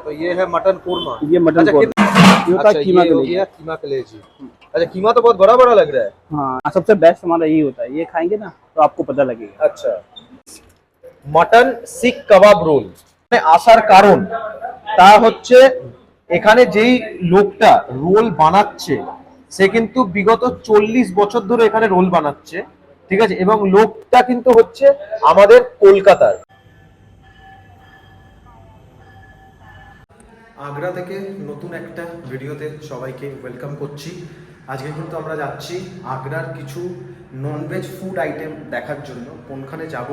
तो ये है मटन कोरमा। ये मटन अच्छा कोरमा ये होता है कीमा ये हो कलेजी। गया कीमा कलेजी। अच्छा कीमा तो बहुत बड़ा बड़ा लग रहा है। हाँ सबसे बेस्ट हमारा यही होता है, ये खाएंगे ना तो आपको पता लगेगा। अच्छा মটন শিক কাবাব রোল আসার কারণ তা হচ্ছে এখানে যেই লোকটা রোল বানাচ্ছে সে কিন্তু বিগত 40 বছর ধরে এখানে রোল বানাচ্ছে, ঠিক আছে, এবং লোকটা কিন্তু হচ্ছে আমাদের কলকাতার। আগ্রা থেকে নতুন একটা ভিডিওতে সবাইকে ওয়েলকাম করছি। আজকে কিন্তু আমরা যাচ্ছি আগ্রার কিছু ননভেজ ফুড আইটেম দেখার জন্য। কোনখানে যাব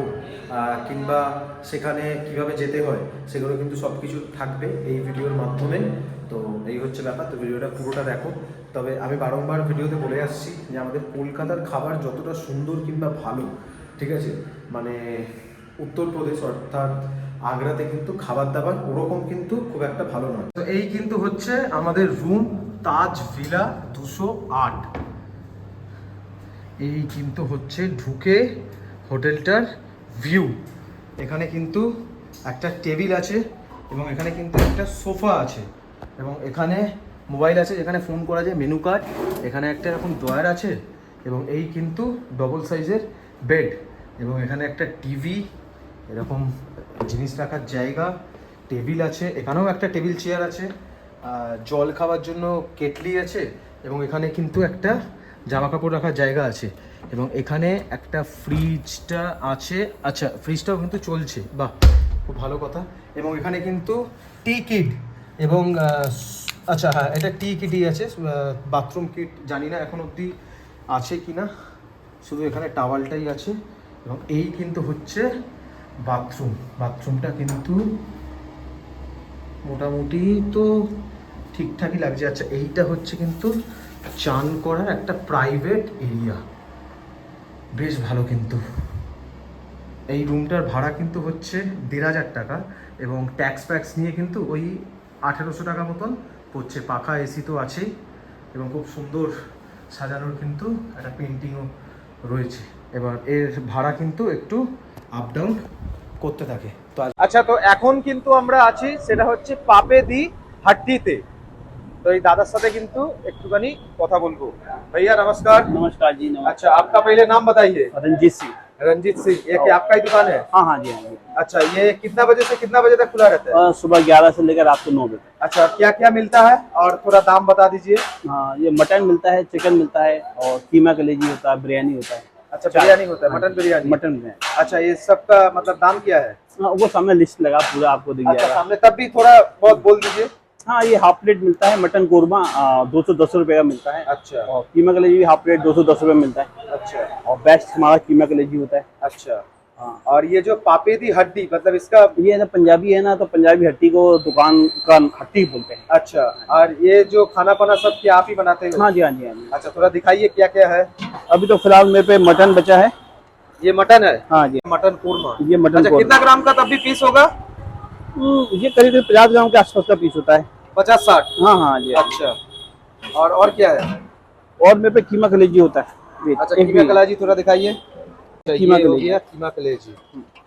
কিংবা সেখানে কিভাবে যেতে হয় সেগুলো কিন্তু সব কিছু থাকবে এই ভিডিওর মাধ্যমে। তো এই হচ্ছে ব্যাপার, তো ভিডিওটা পুরোটা দেখো। তবে আমি বারংবার ভিডিওতে বলে আসছি যে আমাদের কলকাতার খাবার যতটা সুন্দর কিংবা ভালো, ঠিক আছে, মানে উত্তরপ্রদেশ অর্থাৎ আগ্রাতে কিন্তু খাবার দাবার ওরকম কিন্তু খুব একটা ভালো নয়। তো এই কিন্তু হচ্ছে আমাদের রুম, তাজ ভিলা 208। এই কিন্তু হচ্ছে ঢুকে হোটেলটার ভিউ। এখানে কিন্তু একটা টেবিল আছে এবং এখানে কিন্তু একটা সোফা আছে এবং এখানে মোবাইল আছে, এখানে ফোন করা যায়, মেনু কার্ড, এখানে একটা এরকম ড্রয়ার আছে এবং এই কিন্তু ডবল সাইজের বেড এবং এখানে একটা টিভি, এরকম জিনিস রাখার জায়গা, টেবিল আছে, এখানেও একটা টেবিল চেয়ার আছে, জল খাওয়ার জন্য কেটলি আছে এবং এখানে কিন্তু একটা জামা কাপড় রাখার জায়গা আছে এবং এখানে একটা ফ্রিজটা আছে। আচ্ছা ফ্রিজটাও কিন্তু চলছে, বাহ খুব ভালো কথা। এবং এখানে কিন্তু টি কিট এবং আচ্ছা হ্যাঁ এটা টি কিটই আছে, বাথরুম কিট জানি না এখন অবধি আছে কি না, শুধু এখানে টাওয়ালটাই আছে। এবং এই কিন্তু হচ্ছে বাথরুমটা কিন্তু মোটামুটি তো ঠিকঠাকই লাগছে। আচ্ছা এইটা হচ্ছে কিন্তু চান করার একটা প্রাইভেট এরিয়া, বেশ ভালো। কিন্তু এই রুমটার ভাড়া কিন্তু হচ্ছে ১,৫০০ টাকা এবং ট্যাক্স ফ্যাক্স নিয়ে কিন্তু ওই ১৮০০ টাকা মতন পড়ছে। পাখা এসি তো আছেই এবং খুব সুন্দর সাজানোর কিন্তু একটা পেন্টিংও রয়েছে। এবার এর ভাড়া কিন্তু একটু আপ ডাউন করতে থাকে। তো আচ্ছা তো এখন কিন্তু আমরা আছি সেটা হচ্ছে পাপে দি হাট্টিতে। तो ये दादा साथे किंतु एकटुखानी কথা বলবো। भैया नमस्कार। नमस्कार जी। नमस्कार। अच्छा आपका पहले नाम बताइए। रंजीत सिंह। रंजीत सिंह, ये क्या आपका ही दुकान है? हाँ हाँ जी हाँ जी। अच्छा ये कितना बजे से कितना बजे तक खुला रहता है? सुबह 11 से लेकर रात को 9 बजे। अच्छा क्या क्या मिलता है और थोड़ा दाम बता दीजिए। हाँ ये मटन मिलता है, चिकन मिलता है और कीमा कलेजी होता है, बिरयानी होता है। अच्छा बिरयानी होता है, मटन बिरयानी। मटन में अच्छा ये सब का मतलब दाम क्या है? वो सामने लिस्ट लगा पूरा आपको दिख अच्छा जाएगा। सामने तब भी थोड़ा बहुत बोल दीजिए। हाँ ये हाफ प्लेट मिलता है मटन कोरमा 210 रुपए का मिलता है। अच्छा और कीमा कलेजी भी हाफ प्लेट 210 रुपए मिलता है। अच्छा और बेस्ट हमारा कीमा कलेजी होता है। अच्छा हाँ। और ये जो पापे दी हड्डी मतलब इसका ये ना पंजाबी है ना, तो पंजाबी हट्टी को दुकान का हट्टी बोलते हैं। अच्छा और ये जो खाना पाना सब क्या आप ही बनाते हो? हाँ जी हाँ जी हाँ जी। अच्छा थोड़ा दिखाइए क्या क्या है। अभी तो फिलहाल मेरे पे मटन बचा है। ये मटन है? हाँ जी मटन कोरमा। ये मटन अच्छा कोरमा। कितना ग्राम का तब भी पीस होगा? ये करीब 50 ग्राम के आसपास का पीस होता है। 50-60? हाँ हाँ जी। अच्छा और क्या है? और मेरे पे कीमा कलेजी होता है। अच्छा कीमा कलेजी थोड़ा दिखाइए। कीमा ये हो कलेजी। गया कीमा कलेजी।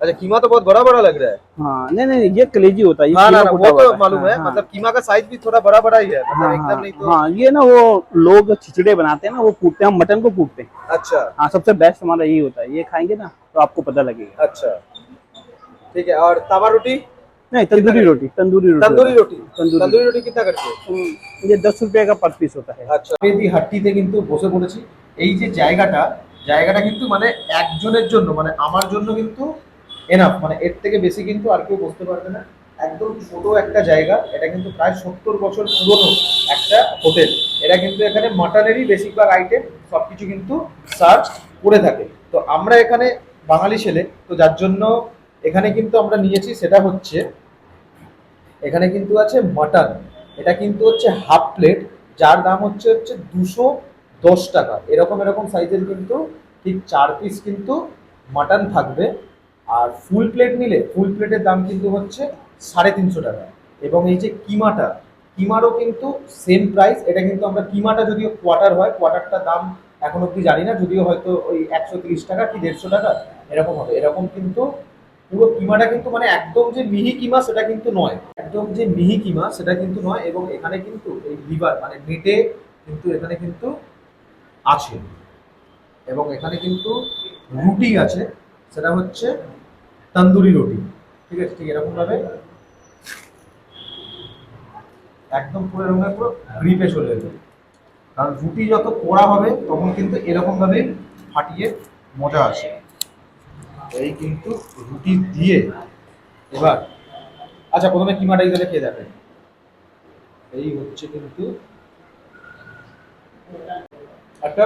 अच्छा कीमा तो बहुत बड़ा बड़ा लग रहा है। हाँ नहीं नहीं ये कलेजी होता है। ये हाँ ना कीमा वो कुटा तो हुआ मालूम है, हाँ, मतलब कीमा का साइज भी थोड़ा बड़ा बड़ा ही है, मतलब हाँ, एकदम नहीं तो। हाँ ये ना वो लोग खिचड़े बनाते हैं ना, वो कूटते हैं, हम मटन को कूटते हैं। अच्छा हाँ सबसे बेस्ट हमारा यही होता है, ये खाएंगे ना तो आपको पता लगेगा। अच्छा ठीक है। और तवा रोटी? नहीं तंदूरी रोटी। तंदूरी रोटी तंदूरी रोटी कितना करते हैं? ये 10 रुपए का पर पीस होता है। আচ্ছা এই হাট্টিতে কিন্তু বসে পড়েছি। এই যে জায়গাটা কিন্তু মানে একজনের জন্য, মানে আমার জন্য কিন্তু এনাফ, মানে এর থেকে বেশি কিন্তু আর কেউ বসতে পারবে না। একদম ছোট একটা জায়গা, এটা কিন্তু প্রায় 70 বছর পুরনো একটা হোটেল। এরা কিন্তু এখানে মাটনেরই বেশিরভাগ আইটেম সবকিছু কিন্তু সার্ভ করে থাকে। তো আমরা এখানে বাঙালি ছেলে, তো যার জন্য এখানে কিন্তু আমরা নিয়েছি সেটা হচ্ছে এখানে কিন্তু আছে মাটন। এটা কিন্তু হচ্ছে হাফ প্লেট, যার দাম হচ্ছে 210 টাকা। এরকম সাইজের কিন্তু ঠিক 4 পিস কিন্তু মাটন থাকবে। আর ফুল প্লেট নিলে ফুল প্লেটের দাম কিন্তু হচ্ছে 350 টাকা। এবং এই যে কিমারও কিন্তু সেম প্রাইস। এটা কিন্তু আমরা কিমাটা যদিও কোয়ার্টার হয়, কোয়ার্টারটার দাম এখন অব্দি জানি না, যদিও হয়তো ওই 130 টাকা কি 150 টাকা এরকম হবে। এরকম কিন্তু পুরো কিমাটা কিন্তু মানে একদম যে মিহি কিমা সেটা কিন্তু নয়, একদম যে মিহি কিমা সেটা কিন্তু নয়। এবং এখানে কিন্তু এই লিভার মানে মেটে কিন্তু এখানে কিন্তু আছে। এবং এখানে কিন্তু রুটি আছে, সেটা হচ্ছে তন্দুরি রুটি। ঠিক আছে, ঠিক এরকম ভাবে একদম পুরো এরকম ভাবে পুরো গ্রিপে চলে যাবে। কারণ রুটি যত পোড়া হবে তখন কিন্তু এরকম ভাবে ফাটিয়ে মজা আসে। এই কিন্তু রুটি দিয়ে এবার, আচ্ছা প্রথমে কিমাটা তাহলে খেয়ে দেখেন। এই হচ্ছে কিন্তু একটা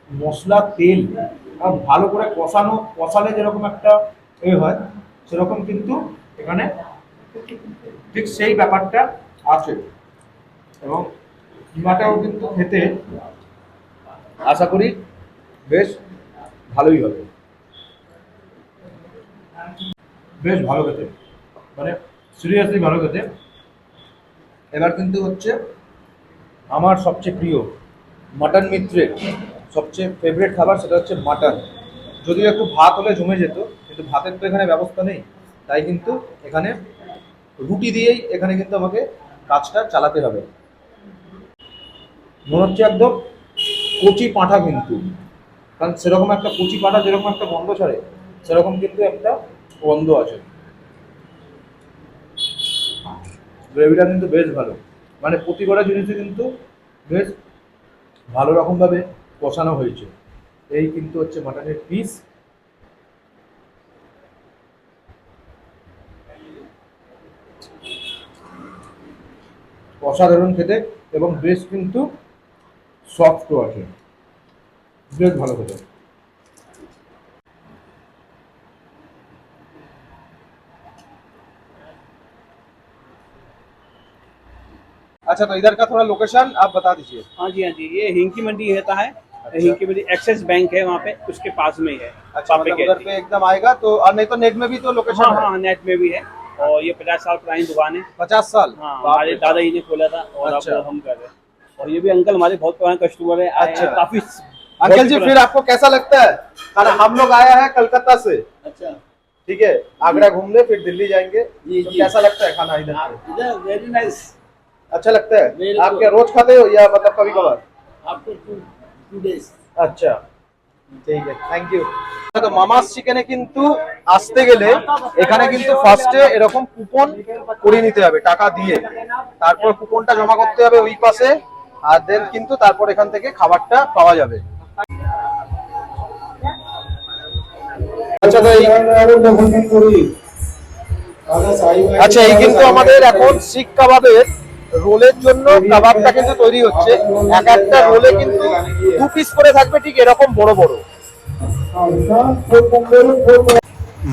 মশলা তেল আর ভালো করে কষালে যেরকম একটা হয়, সেরকম কিন্তু এখানে ঠিক সেই ব্যাপারটা আছে। এবং কিমাটাও কিন্তু খেতে আশা করি বেশ ভালোই হবে, বেশ ভালো খেতে, মানে সিরিয়াসলি ভালো খেতে। এবার কিন্তু হচ্ছে আমার সবচেয়ে প্রিয় মাটন মিত্রের সবচেয়ে ফেভারিট খাবার, সেটা হচ্ছে মাটন। যদিও একটু ভাত হলে জমে যেত, কিন্তু ভাতের তো এখানে ব্যবস্থা নেই, তাই কিন্তু এখানে রুটি দিয়েই এখানে কিন্তু আমাকে কাজটা চালাতে হবে। মনে হচ্ছে একদম কচি পাঁঠা কিন্তু, কারণ সেরকম একটা কচি পাঁঠা যেরকম একটা গন্ধ ছাড়ে, সেরকম কিন্তু একটা গন্ধ আছে। গ্রেভিটা কিন্তু বেশ ভালো, মানে প্রতিটা জিনিসে কিন্তু বেশ ভালো রকমভাবে কষানো হয়েছে। এই কিন্তু হচ্ছে মাটনের পিস। অসাধারণ খেতে এবং বেশ কিন্তু সফটও আছে, বেশ ভালো খেতে। अच्छा तो इधर का थोड़ा लोकेशन आप बता दीजिए। हाँ जी, हाँ जी, ये हिंकी मंडी रहता है। अच्छा। हिंकी मंडी एक्सिस बैंक है वहाँ पे, उसके पास में ही है। अच्छा पापे मतलब के उधर पे एकदम आएगा तो, और नहीं तो नेट में भी तो लोकेशन हाँ है। हाँ, नेट में भी है। और ये 50 साल पुरानी दुकान है। 50 साल। हाँ, बाप हमारे रे। दादाजी ने खोला था और अच्छा। अब हम कर रहे हैं। और ये भी अंकल हमारे बहुत पुराने कस्टमर है, आए हैं अच्छा। काफी। अंकल जी फिर आपको कैसा लगता है खाना? हम लोग आया है कलकत्ता से, अच्छा, ठीक है, आगरा घूमने फिर दिल्ली जाएंगे, जी, तो जी। कैसा लगता है खाना इधर पे? इधर वेरी नाइस। अच्छा लगता है? बिल्कुल। आप क्या रोज खाते हो या मतलब कभी कभार? After 2 days। আচ্ছা ঠিক আছে, থ্যাংক ইউ। তো মামাস চিকেনে কিন্তু আসতে গেলে এখানে কিন্তু ফার্স্টে এরকম কুপন করে নিতে হবে টাকা দিয়ে, তারপর কুপনটা জমা করতে হবে ওই পাশে, আর দেন কিন্তু তারপর এখান থেকে খাবারটা পাওয়া যাবে। আচ্ছা তো আচ্ছা এই কিন্তু আমাদের এখন শিক কাবাবের রোলের জন্য কাবাবটা কিন্তু তৈরি হচ্ছে। এক একটা রোলে কিন্তু 2 পিস করে থাকবে, ঠিক এরকম বড় বড়।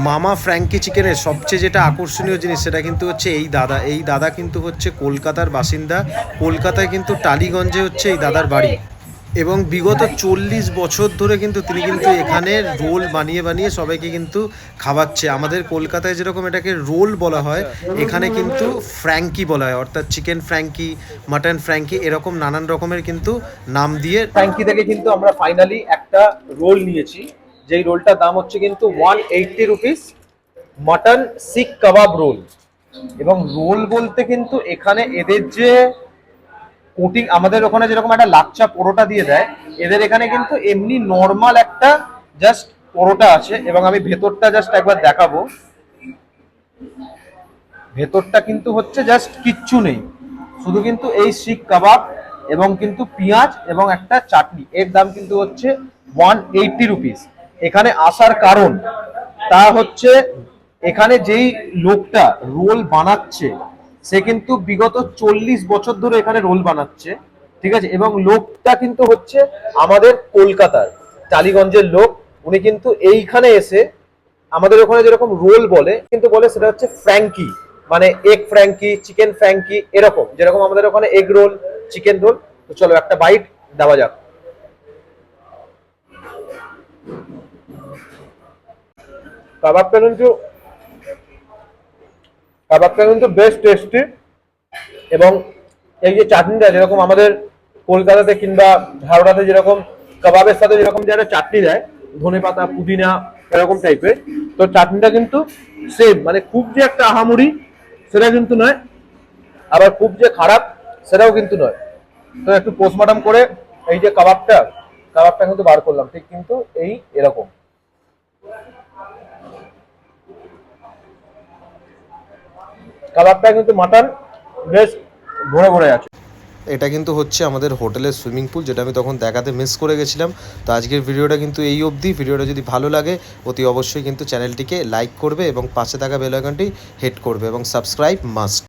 মামা ফ্র্যাঙ্কি চিকেনের সবচেয়ে যেটা আকর্ষণীয় জিনিস সেটা কিন্তু হচ্ছে এই দাদা কিন্তু হচ্ছে কলকাতার বাসিন্দা। কলকাতায় কিন্তু টালিগঞ্জে হচ্ছে এই দাদার বাড়ি, এবং বিগত 40 বছর ধরে কিন্তু তিনি কিন্তু এখানে রোল বানিয়ে বানিয়ে সবাইকে কিন্তু খাওয়াচ্ছে। আমাদের কলকাতায় যেরকম এটাকে রোল বলা হয়, এখানে কিন্তু ফ্র্যাঙ্কি বলা হয়, অর্থাৎ চিকেন ফ্র্যাঙ্কি, মাটন ফ্র্যাঙ্কি, এরকম নানান রকমের কিন্তু নাম দিয়ে। ফ্র্যাঙ্কি থেকে কিন্তু আমরা ফাইনালি একটা রোল নিয়েছি, যেই রোলটার দাম হচ্ছে কিন্তু 180 রুপিস, মাটন শিক কাবাব রোল। এবং রোল বলতে কিন্তু এখানে এদের যে কোটিং, আমাদের ওখানে যেরকম একটা লাচ্চা পরোটা দিয়ে দেয়, এদের এখানে কিন্তু এমনি নর্মাল একটা জাস্ট পরোটা আছে। এবং আমি ভেতরটা জাস্ট একবার দেখাবো, ভেতরটা কিন্তু হচ্ছে জাস্ট কিচ্ছু নেই, শুধু কিন্তু এই শিক কাবাব এবং কিন্তু পেঁয়াজ এবং একটা চাটনি। এর দাম কিন্তু হচ্ছে 180 রুপিস। এখানে আসার কারণ তা হচ্ছে এখানে যেই লোকটা রোল বানাচ্ছে সে কিন্তু বিগত 40 বছর ধরে এখানে রোল বানাচ্ছে, ঠিক আছে। এবং লোকটা কিন্তু হচ্ছে আমাদের কলকাতার টালিগঞ্জের লোক। উনি কিন্তু এইখানে এসে আমাদের ওখানে যেরকম রোল বলে কিন্তু বলে সেটা হচ্ছে ফ্র্যাঙ্কি, মানে এগ ফ্র্যাঙ্কি, চিকেন ফ্র্যাঙ্কি, এরকম যেরকম আমাদের ওখানে এগ রোল, চিকেন রোল। তো চলো একটা বাইট দেওয়া যাক। কাবাবটা কিন্তু বেশ টেস্টি। এবং এই যে চাটনিটা যেরকম আমাদের কলকাতাতে কিংবা হাওড়াতে যেরকম কাবাবের সাথে যেরকম যারা চাটনি দেয়, ধনেপাতা, পুদিনা, এরকম টাইপের, তো চাটনিটা কিন্তু সেম, মানে খুব যে একটা আহামরি সেটা কিন্তু নয়, আবার খুব যে খারাপ সেটাও কিন্তু নয়। তো একটু পোস্টমর্টম করে এই যে কাবাবটা কিন্তু বার করলাম, ঠিক কিন্তু এরকম। কাবাবটা কিন্তু মাটন বেশ ভরে ভরে আছে। এটা কিন্তু হচ্ছে আমাদের হোটেলের সুইমিং পুল, যেটা আমি তখন দেখাতে মিস করে গেছিলাম। তো আজকের ভিডিওটা কিন্তু এই অবধি। ভিডিওটা যদি ভালো লাগে অতি অবশ্যই কিন্তু চ্যানেলটিকে লাইক করবে এবং পাশে থাকা বেল আইকনটি হিট করবে এবং সাবস্ক্রাইব মাস্ট।